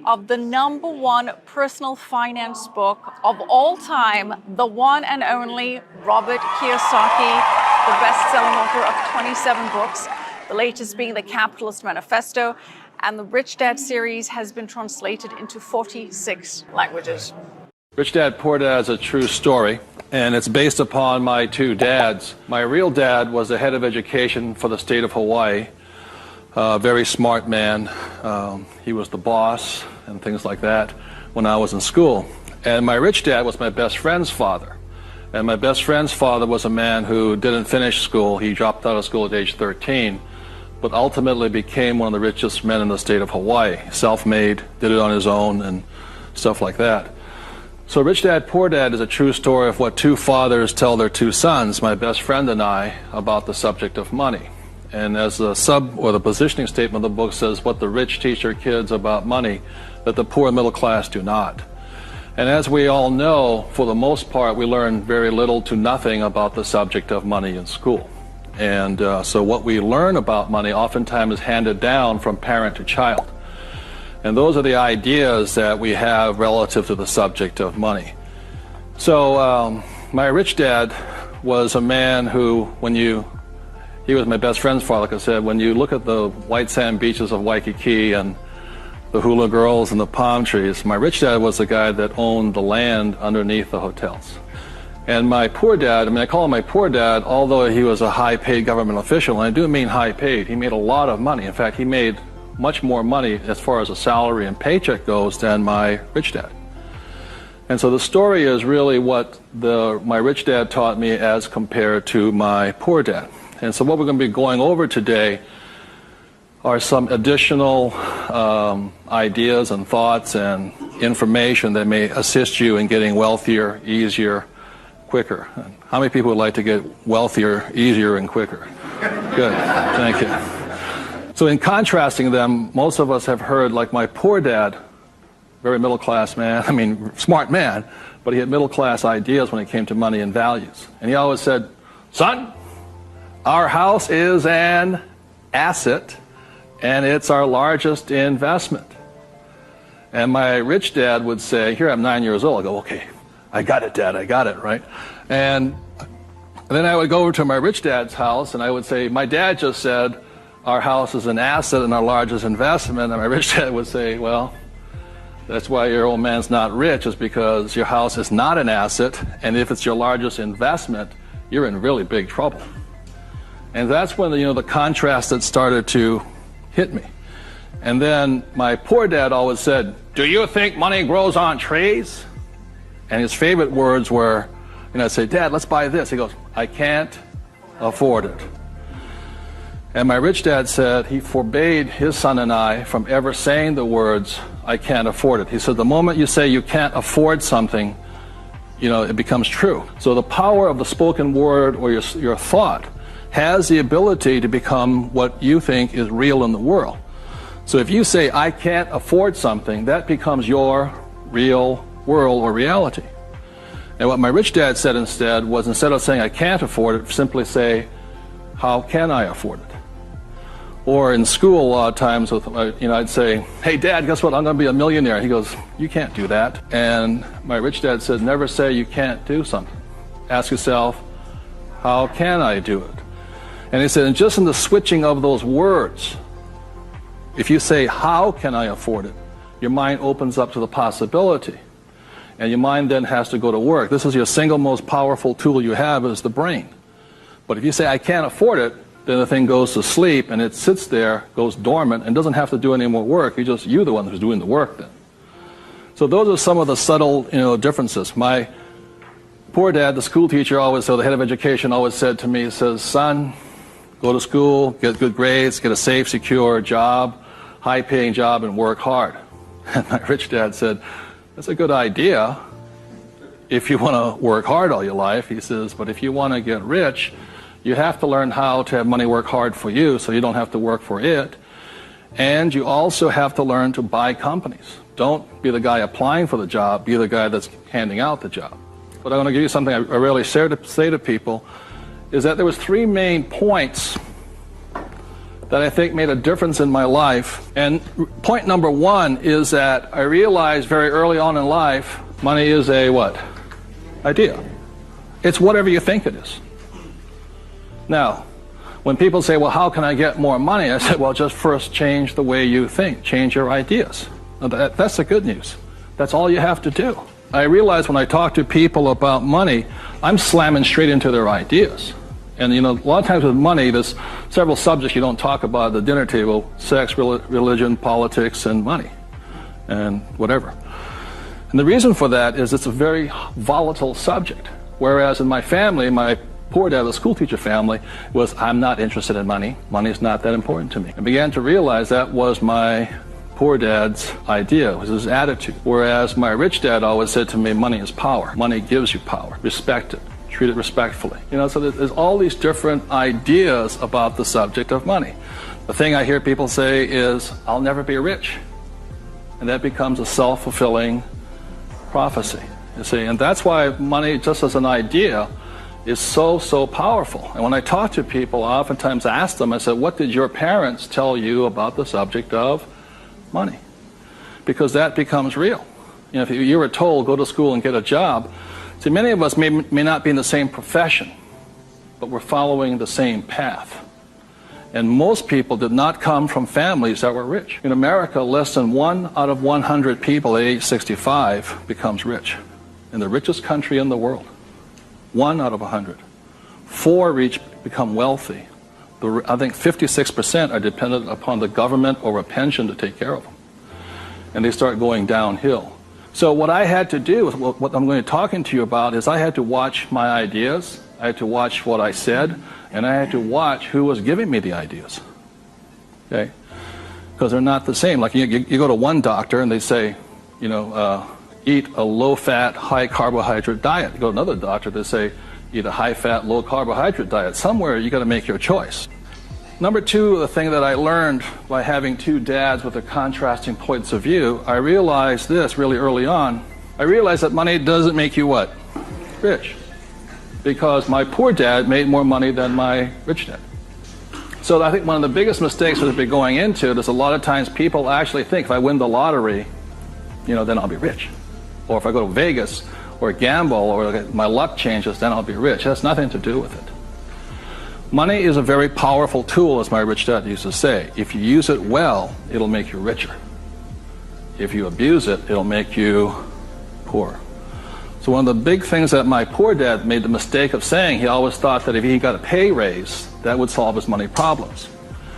of the #1 personal finance book of all time, the one and only Robert Kiyosaki, the best-selling author of 27 books, the latest being The Capitalist Manifesto, and the Rich Dad series has been translated into 46 languages. Rich Dad, Poor Dad is a true story, and it's based upon my two dads. My real dad was the head of education for the state of Hawaii, a very smart man. He was the boss and things like that when I was in school. And my rich dad was my best friend's father. And my best friend's father was a man who didn't finish school. He dropped out of school at age 13, but ultimately became one of the richest men in the state of Hawaii. Self-made, did it on his own, and stuff like that. So Rich Dad, Poor Dad is a true story of what two fathers tell their two sons, my best friend and I, about the subject of money. And as the the positioning statement of the book says, what the rich teach their kids about money, that the poor and middle class do not. And as we all know, for the most part, we learn very little to nothing about the subject of money in school. And so what we learn about money oftentimes is handed down from parent to child. And those are the ideas that we have relative to the subject of money. So my rich dad was a man who, he was my best friend's father, like I said, when you look at the white sand beaches of Waikiki and the hula girls and the palm trees, my rich dad was the guy that owned the land underneath the hotels. And my poor dad, I call him my poor dad, although he was a high-paid government official, and I do mean high-paid. He made a lot of money. In fact, he made much more money as far as a salary and paycheck goes than my rich dad. And so the story is really what my rich dad taught me as compared to my poor dad. And so what we're going to be going over today are some additional ideas and thoughts and information that may assist you in getting wealthier, easier, quicker. How many people would like to get wealthier, easier, and quicker? Good, thank you. So in contrasting them, most of us have heard, like my poor dad, very middle-class man, smart man, but he had middle-class ideas when it came to money and values. And he always said, son, our house is an asset, and it's our largest investment. And my rich dad would say, here I'm 9 years old, I go, okay, I got it, Dad, I got it, right? And then I would go over to my rich dad's house, and I would say, my dad just said, our house is an asset and our largest investment. And my rich dad would say, well, that's why your old man's not rich, is because your house is not an asset, and if it's your largest investment, you're in really big trouble. And that's when the contrast that started to hit me. And then my poor dad always said, do you think money grows on trees? And his favorite words were, I'd say, Dad, let's buy this. He goes, I can't afford it. And my rich dad said he forbade his son and I from ever saying the words, I can't afford it. He said, the moment you say you can't afford something, it becomes true. So the power of the spoken word or your thought has the ability to become what you think is real in the world. So if you say, I can't afford something, that becomes your real world or reality. And what my rich dad said instead was, instead of saying I can't afford it, simply say, how can I afford it? Or in school, a lot of times, I'd say, hey, Dad, guess what? I'm going to be a millionaire. He goes, you can't do that. And my rich dad said, never say you can't do something. Ask yourself, how can I do it? And he said, and just in the switching of those words, if you say, how can I afford it? Your mind opens up to the possibility. And your mind then has to go to work. This is your single most powerful tool you have, is the brain. But if you say, I can't afford it, then the thing goes to sleep and it sits there, goes dormant, and doesn't have to do any more work. You're the one who's doing the work then. So those are some of the subtle, differences. My poor dad, the school teacher, the head of education, always said to me, he says, son, go to school, get good grades, get a safe, secure job, high-paying job, and work hard. And my rich dad said, that's a good idea if you want to work hard all your life. He says, but if you want to get rich, you have to learn how to have money work hard for you so you don't have to work for it. And you also have to learn to buy companies. Don't be the guy applying for the job, be the guy that's handing out the job. But I want to give you something I rarely say to people, is that there was 3 main points that I think made a difference in my life. And point number one is that I realized very early on in life, money is a what? Idea. It's whatever you think it is. Now, when people say, well, how can I get more money? I said, well, just first change the way you think. Change your ideas. That's the good news. That's all you have to do. I realize when I talk to people about money, I'm slamming straight into their ideas. And, a lot of times with money, there's several subjects you don't talk about at the dinner table: sex, religion, politics, and money, and whatever. And the reason for that is it's a very volatile subject. Whereas in my family, my poor dad, the school teacher family, was, I'm not interested in money. Money is not that important to me. I began to realize that was my poor dad's idea, was his attitude. Whereas my rich dad always said to me, money is power. Money gives you power. Respect it. Treat it respectfully. So there's all these different ideas about the subject of money. The thing I hear people say is, I'll never be rich. And that becomes a self-fulfilling prophecy, you see. And that's why money, just as an idea, is so powerful. And when I talk to people, I oftentimes ask them, I said, what did your parents tell you about the subject of money? Because that becomes real. If you were told, go to school and get a job, see, many of us may not be in the same profession, but we're following the same path. And most people did not come from families that were rich. In America, less than 1 out of 100 people at age 65 becomes rich. In the richest country in the world. 1 out of 100. 4 become wealthy. I think 56% are dependent upon the government or a pension to take care of them. And they start going downhill. So what I had to do, what I'm going to be talking to you about, is I had to watch my ideas, I had to watch what I said, and I had to watch who was giving me the ideas. Okay? Because they're not the same. Like you go to one doctor and they say, eat a low-fat, high-carbohydrate diet. You go to another doctor, they say, eat a high-fat, low-carbohydrate diet. Somewhere you got to make your choice. Number two, the thing that I learned by having 2 dads with their contrasting points of view, I realized this really early on. I realized that money doesn't make you what? Rich. Because my poor dad made more money than my rich dad. So I think one of the biggest mistakes that we're going into is a lot of times people actually think, if I win the lottery, then I'll be rich. Or if I go to Vegas or gamble or my luck changes, then I'll be rich. It has nothing to do with it. Money is a very powerful tool, as my rich dad used to say. If you use it well, it'll make you richer. If you abuse it, it'll make you poor. So one of the big things that my poor dad made the mistake of saying, he always thought that if he got a pay raise, that would solve his money problems.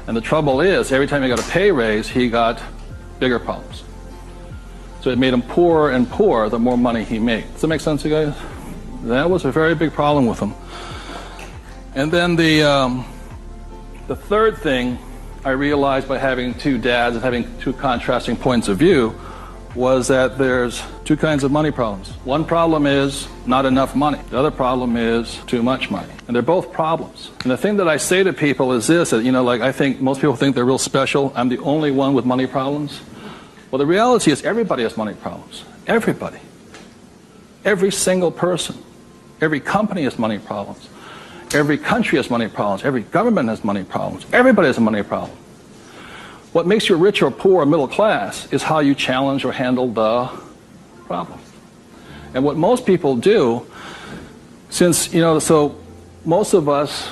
And the trouble is, every time he got a pay raise, he got bigger problems. So it made him poorer and poorer the more money he made. Does that make sense, you guys? That was a very big problem with him. And then the third thing I realized by having 2 dads and having 2 contrasting points of view was that there's 2 kinds of money problems. One problem is not enough money. The other problem is too much money. And they're both problems. And the thing that I say to people is this, that, I think most people think they're real special. I'm the only one with money problems. Well, the reality is everybody has money problems. Everybody. Every single person. Every company has money problems. Every country has money problems. Every government has money problems. Everybody has a money problem. What makes you rich or poor or middle class is how you challenge or handle the problem. And what most people do, since, so most of us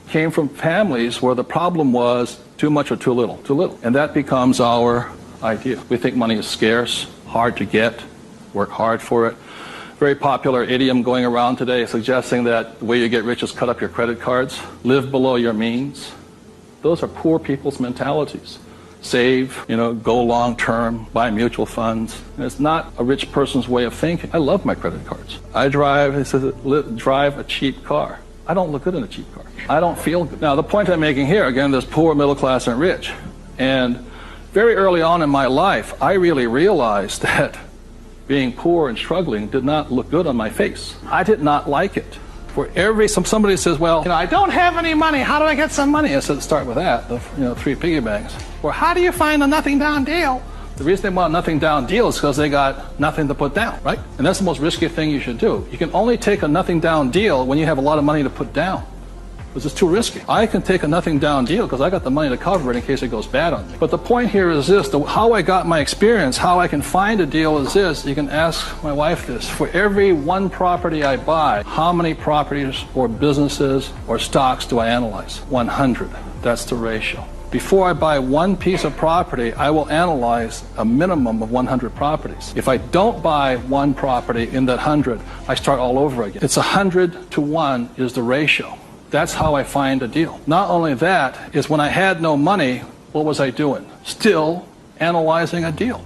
came from families where the problem was too much or too little. And that becomes our idea. We think money is scarce, hard to get, work hard for it. Very popular idiom going around today suggesting that the way you get rich is cut up your credit cards, live below your means. Those are poor people's mentalities. Save, go long term, buy mutual funds. And it's not a rich person's way of thinking. I love my credit cards. I drive a cheap car. I don't look good in a cheap car. I don't feel good. Now, the point I'm making here, again, there's poor, middle class, and rich. And very early on in my life, I really realized that being poor and struggling did not look good on my face. I did not like it. Somebody says, well, I don't have any money. How do I get some money? I said, start with that, 3 piggy banks. Or how do you find a nothing down deal? The reason they want a nothing down deal is because they got nothing to put down, right? And that's the most risky thing you should do. You can only take a nothing down deal when you have a lot of money to put down. This is too risky. I can take a nothing down deal because I got the money to cover it in case it goes bad on me. But the point here is this, how I got my experience, how I can find a deal is this. You can ask my wife this. For every one property I buy, how many properties or businesses or stocks do I analyze? 100. That's the ratio. Before I buy one piece of property, I will analyze a minimum of 100 properties. If I don't buy one property in that 100, I start all over again. It's 100 to 1 is the ratio. That's how I find a deal. Not only that, is when I had no money, what was I doing? Still analyzing a deal.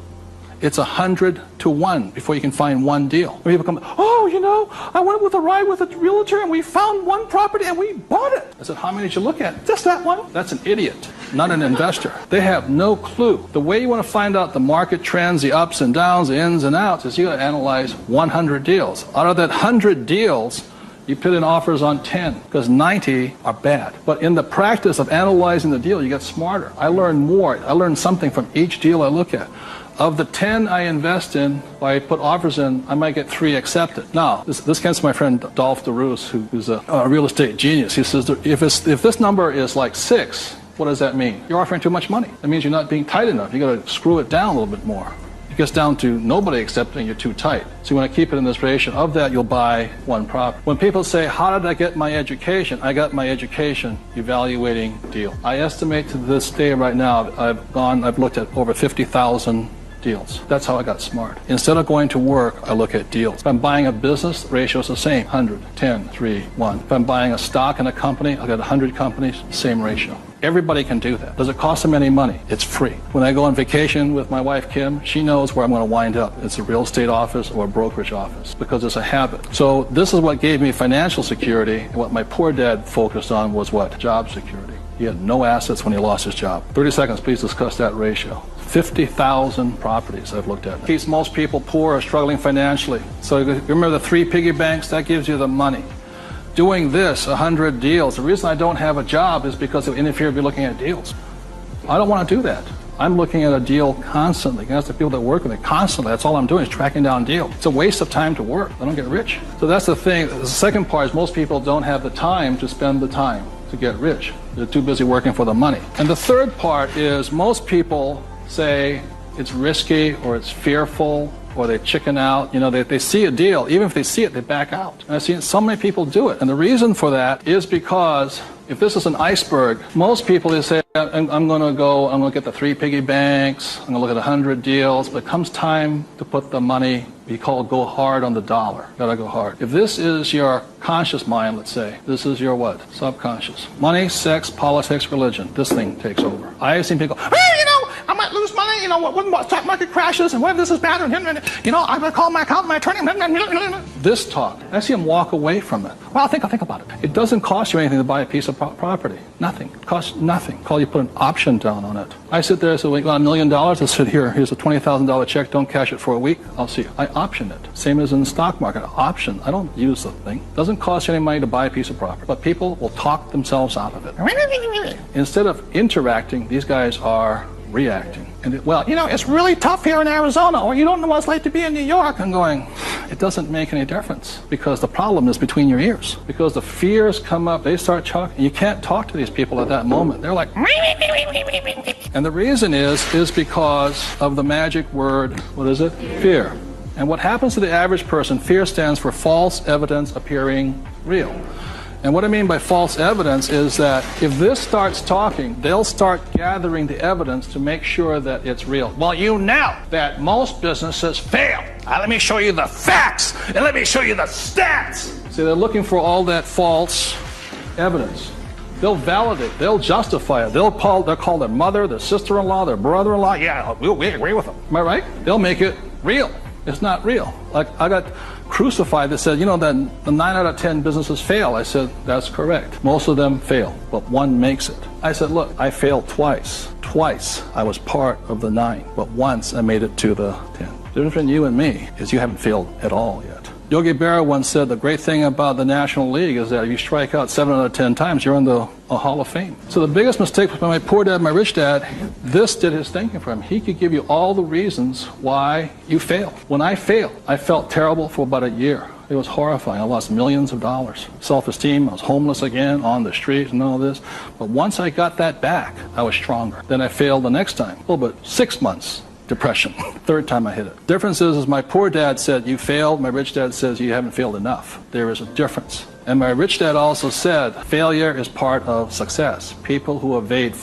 It's 100 to 1 before you can find one deal. When people come, oh, you know, I went with a ride with a realtor and we found one property and we bought it. I said, how many did you look at? Just that one. That's an idiot, not an investor. They have no clue. The way you want to find out the market trends, the ups and downs, the ins and outs, is you got to analyze 100 deals. Out of that 100 deals, you put in offers on 10 because 90 are bad. But in the practice of analyzing the deal, you get smarter. I learn more. I learn something from each deal I look at. Of the 10 I invest in, if I put offers in, I might get 3 accepted. Now, this comes from my friend Dolph DeRoos, who's a real estate genius. He says, if this number is like 6, what does that mean? You're offering too much money. That means you're not being tight enough. You got to screw it down a little bit more. It gets down to nobody accepting you're too tight. So you want to keep it in this ratio. Of that, you'll buy one property. When people say, how did I get my education? I got my education evaluating deal. I estimate to this day right now, I've looked at over 50,000 deals. That's how I got smart. Instead of going to work, I look at deals. If I'm buying a business, the ratio is the same. 100, 10, 3, 1. If I'm buying a stock in a company, I've got 100 companies, same ratio. Everybody can do that. Does it cost them any money? It's free. When I go on vacation with my wife, Kim, she knows where I'm going to wind up. It's a real estate office or a brokerage office because it's a habit. So this is what gave me financial security. And what my poor dad focused on was what? Job security. He had no assets when he lost his job. 30 seconds, please discuss that ratio. 50,000 properties I've looked at. Keeps most people poor or struggling financially. So you remember the 3 piggy banks? That gives you the money. Doing this, 100 deals, the reason I don't have a job is because it would interfere with me looking at deals. I don't want to do that. I'm looking at a deal constantly. That's the people that work with me constantly. That's all I'm doing is tracking down deals. It's a waste of time to work. I don't get rich. So that's the thing. The second part is most people don't have the time to spend the time to get rich. They're too busy working for the money. And the third part is most people say it's risky or it's fearful or they chicken out. You know, they see a deal. Even if they see it, they back out. And I've seen so many people do it. And the reason for that is because if this is an iceberg, most people, they say, I'm going to get the 3 piggy banks, I'm going to look at 100 deals, but it comes time to put the money, we call it go hard on the dollar. Gotta go hard. If this is your conscious mind, let's say, this is your what? Subconscious. Money, sex, politics, religion. This thing takes over. I have seen people go, hey, you know, I might lose money, you know, when the stock market crashes, and what if this is bad, and you know, I'm going to call my accountant, my attorney. This talk, I see them walk away from it. Well, think about it. It doesn't cost you anything to buy a piece of property. Nothing. It costs nothing. Call you put an option down on it. I sit there and say, well, you got $1 million? I said, here's a $20,000 check. Don't cash it for a week. I'll see you. I option it. Same as in the stock market. Option. I don't use the thing. Doesn't cost you any money to buy a piece of property. But people will talk themselves out of it. Instead of interacting, these guys are reacting. And well, you know, it's really tough here in Arizona, or you don't know what it's like to be in New York. I'm going, it doesn't make any difference because the problem is between your ears. Because the fears come up, they start talking. You can't talk to these people at that moment. They're like, and the reason is because of the magic word, what is it? Fear. And what happens to the average person, fear stands for false evidence appearing real. And what I mean by false evidence is that if this starts talking, they'll start gathering the evidence to make sure that it's real. Well, you know that most businesses fail. Let me show you the facts, and let me show you the stats. See, they're looking for all that false evidence. They'll validate, they'll justify it. They'll call their mother, their sister-in-law, their brother-in-law. Yeah, we agree with them. Am I right? They'll make it real. It's not real. Like I got crucified that said, you know, that the 9 out of 10 businesses fail. I said, that's correct. Most of them fail, but one makes it. I said, look, I failed twice. Twice I was part of the 9, but once I made it to the 10. The difference between you and me is you haven't failed at all yet. Yogi Berra once said the great thing about the National League is that if you strike out 7 out of 10 times, you're in the Hall of Fame. So the biggest mistake was by my poor dad, my rich dad, this did his thinking for him. He could give you all the reasons why you failed. When I failed, I felt terrible for about a year. It was horrifying. I lost millions of dollars. Self-esteem, I was homeless again, on the street and all this. But once I got that back, I was stronger. Then I failed the next time. A little bit, 6 months. Depression. Third time I hit it. Difference is my poor dad said, you failed. My rich dad says, you haven't failed enough. There is a difference. And my rich dad also said, failure is part of success. People who avoid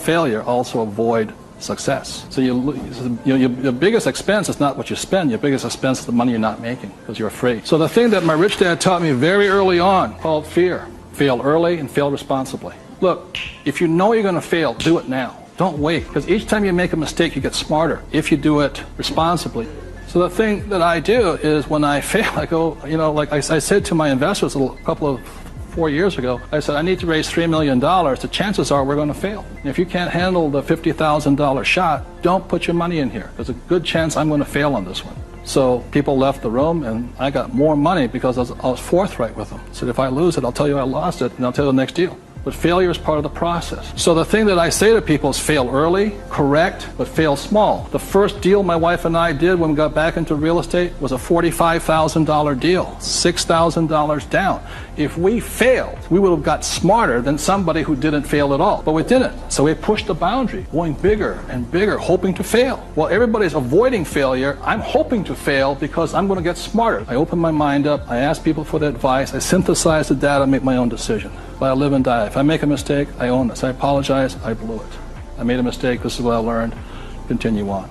failure also avoid success. So your biggest expense is not what you spend. Your biggest expense is the money you're not making because you're afraid. So the thing that my rich dad taught me very early on called fear. Fail early and fail responsibly. Look, if you know you're going to fail, do it now. Don't wait, because each time you make a mistake, you get smarter if you do it responsibly. So the thing that I do is when I fail, I go, like I said to my investors a couple of 4 years ago, I said, I need to raise $3 million. The chances are we're going to fail. And if you can't handle the $50,000 shot, don't put your money in here. There's a good chance I'm going to fail on this one. So people left the room, and I got more money because I was forthright with them. I said, if I lose it, I'll tell you I lost it, and I'll tell you the next deal. But failure is part of the process. So the thing that I say to people is fail early, correct, but fail small. The first deal my wife and I did when we got back into real estate was a $45,000 deal, $6,000 down. If we failed, we would have got smarter than somebody who didn't fail at all. But we didn't. So we pushed the boundary, going bigger and bigger, hoping to fail. While everybody's avoiding failure, I'm hoping to fail because I'm going to get smarter. I open my mind up, I ask people for their advice, I synthesize the data, make my own decision. But I live and die. If I make a mistake, I own this. I apologize, I blew it. I made a mistake, this is what I learned. Continue on.